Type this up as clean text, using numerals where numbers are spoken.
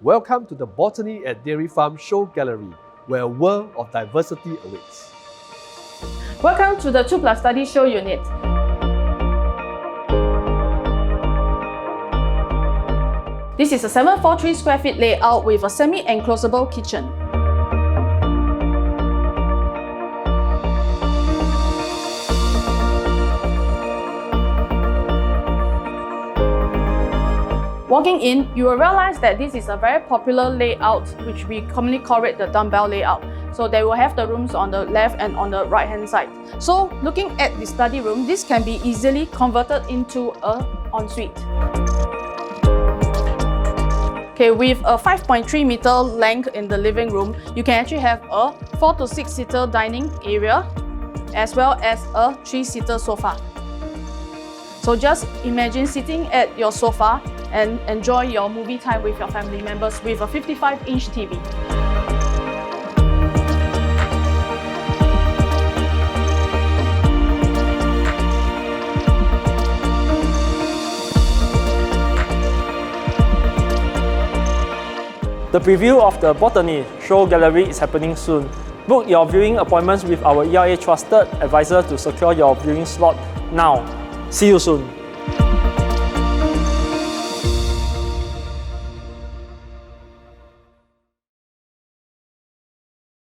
Welcome to the Botany at Dairy Farm Show Gallery, where a world of diversity awaits. Welcome to the 2+ Study Show Unit. This is a 743 square feet layout with a semi-enclosable kitchen. Walking in, you will realize that this is a very popular layout, which we commonly call it the dumbbell layout. So they will have the rooms on the left and on the right hand side. So looking at the study room, this can be easily converted into an ensuite. Okay, with a 5.3 meter length in the living room, you can actually have a 4 to 6 seater dining area as well as a 3-seater sofa. So just imagine sitting at your sofa and enjoy your movie time with your family members with a 55-inch TV. The preview of the Botany Show Gallery is happening soon. Book your viewing appointments with our ELA trusted advisor to secure your viewing slot now. See you soon.